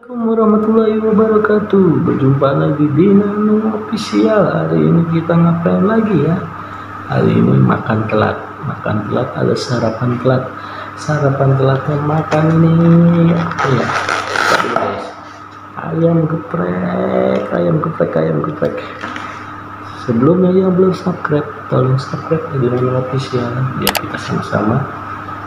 Assalamualaikum warahmatullahi wabarakatuh. Berjumpa lagi di Nano Official. Hari ini kita ngapain lagi ya? Hari ini makan telat. Makan telat ada sarapan telat. Sarapan telatnya makan ini apa ya? Tadi guys, ayam geprek. Sebelumnya yang belum subscribe, tolong subscribe di Nano Official biar kita sama-sama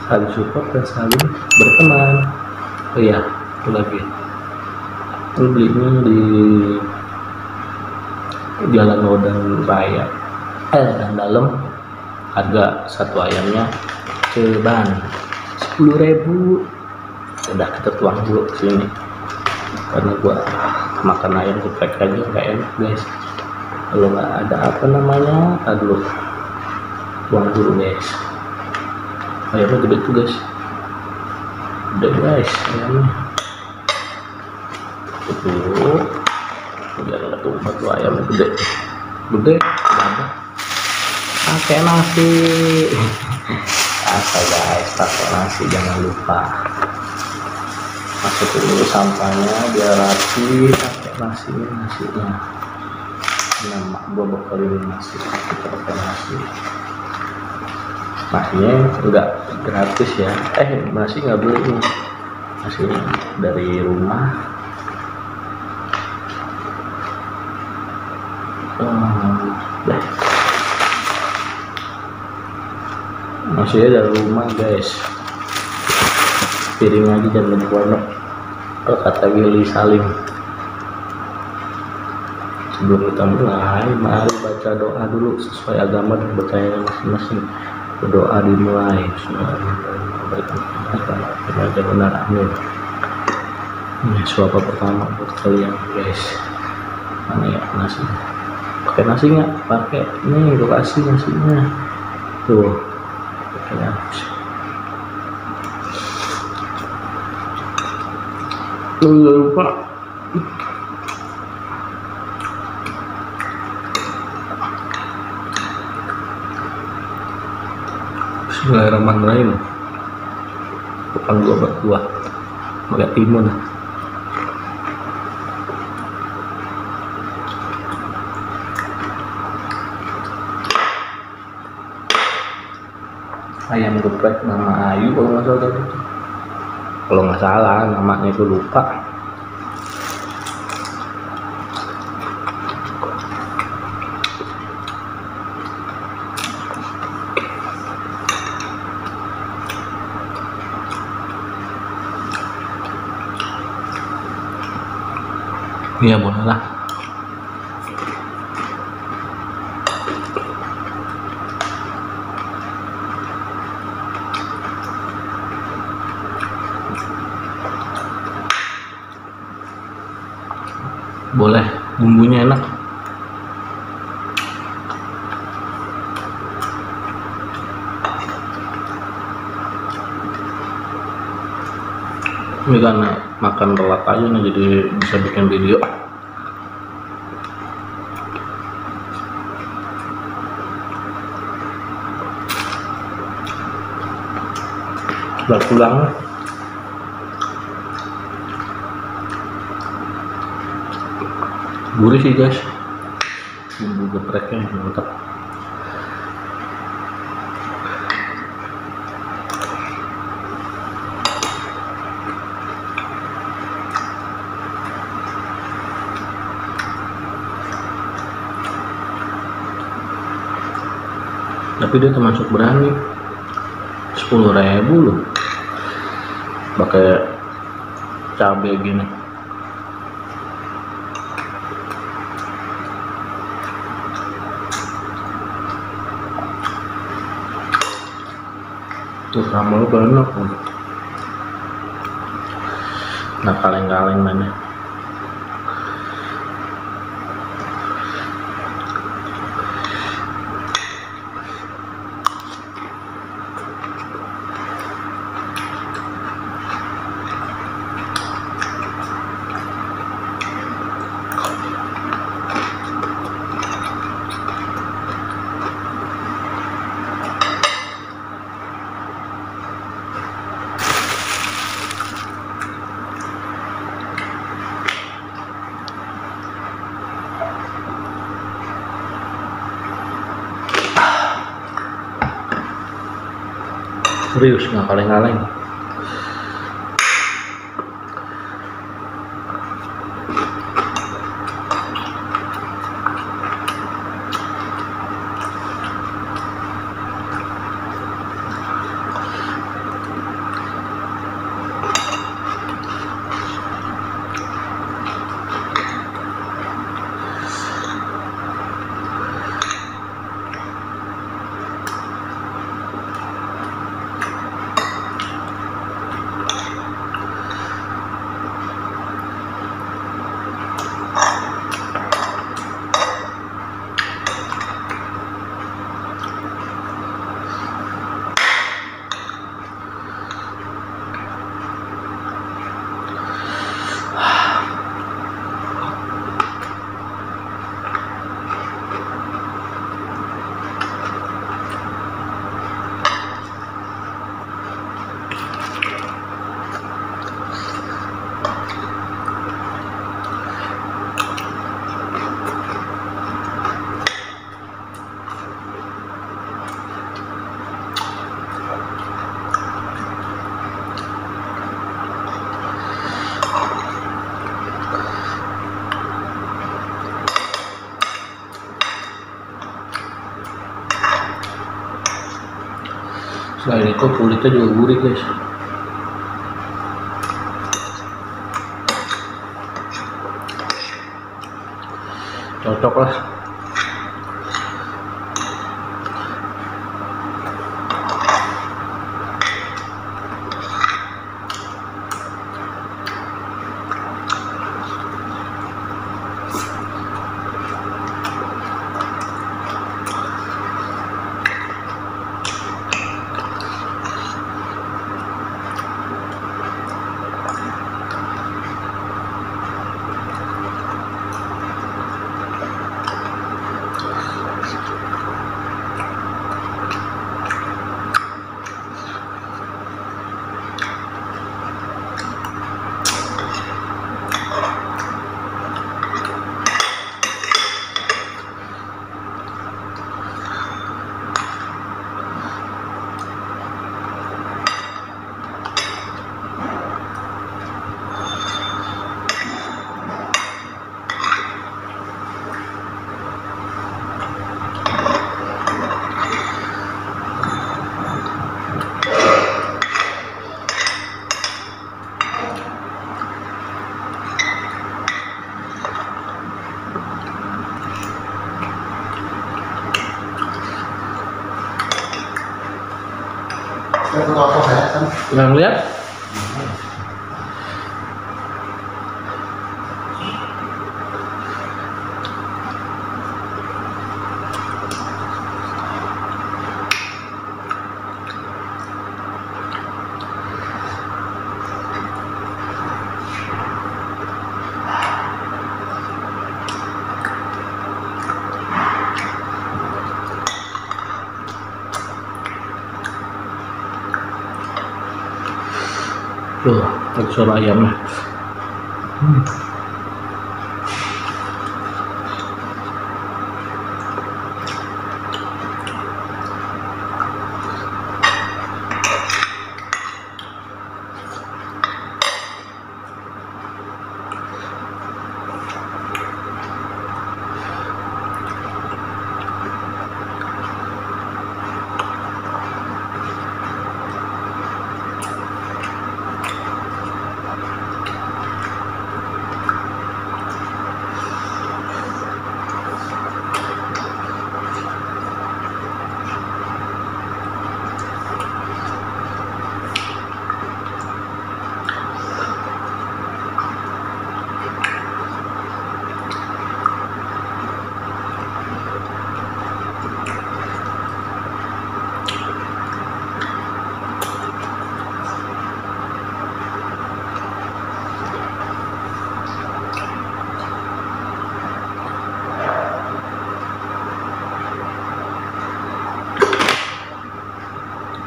saling support dan saling berteman. Oh ya, itu lagi. Aku belinya di Jalan Lodan Raya, dan dalam harga satu ayamnya ceban 10.000. Udah kita tuang dulu ke sini karena gua makan ayam geprek aja nggak enak guys. Kalau nggak ada apa namanya, dulu tuang dulu guys. Ayamnya gede tuh guys, gede guys ayamnya. Tuh biar nggak tumpah tuh ayamnya gede ada pakai nasi. Guys, pakai nasi jangan lupa, masukin dulu sampahnya biar rapi. Pakai nasinya nama gua bekalin nasi, kita pakai nasinya enggak gratis ya, nasi nggak beli, nasinya dari rumah. Maksudnya dari rumah guys, piring aja jangan banyak. Kata Gili Salim, sebelum kita mulai mari baca doa dulu sesuai agama dan percayaan masing-masing. Berdoa dimulai. Semoga benar, amin. Ini suapa pertama buat kalian guys. Mana ya nasi? Pakai nasi nggak? Pakai. Nih gue kasih nasinya tuh. Pakai nasi. Jangan lupa Bismillahirrahmanirrahim. Bukan gua berbuah pakai timun. Ayam geprek nama Ayu kalau nggak salah namanya itu, lupa. Iya boleh lah. Boleh, bumbunya enak. Ini karena makan telat aja nih, jadi bisa bikin video. Udah pulang. Gurih sih guys, bumbu gepreknya mantap. Tapi dia termasuk berani, 10.000 loh pakai cabai gini. Tuh sambal banyak. Nah kaleng-kaleng mana? Serius nggak kaleng-kaleng. Selain itu kulitnya juga gurih guys. Cocok lah. Nggak lihat? Tuh, ada suara ayamnya.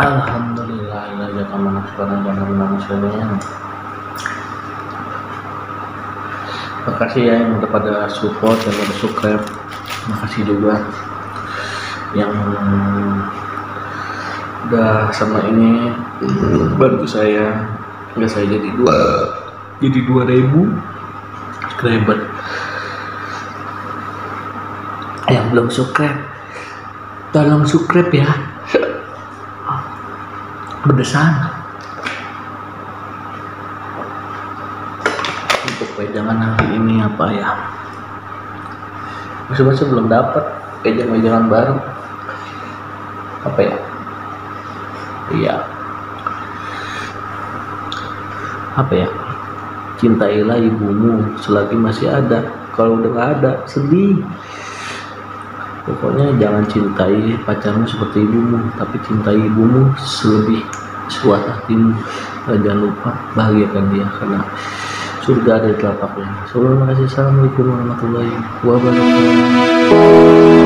Alhamdulillah, ilaha kamana sekarang dan manusianya. Makasih ya yang udah pada support dan udah subscribe. Makasih juga yang udah sama ini bantu saya, nggak saya jadi 2.000 subscriber. Yang belum subscribe, tolong subscribe ya. Berdesan. Untuk wejangan hari ini apa ya? Masih belum dapat wejangan baru. Apa ya? Iya. Apa ya? Cintailah ibumu selagi masih ada. Kalau udah nggak ada, sedih. Pokoknya jangan cintai pacarmu seperti ibumu, tapi cintai ibumu selebih sekuat hatimu. Dan jangan lupa bahagiakan dia, karena surga ada di telapaknya. Terima kasih. Assalamualaikum warahmatullahi wabarakatuh.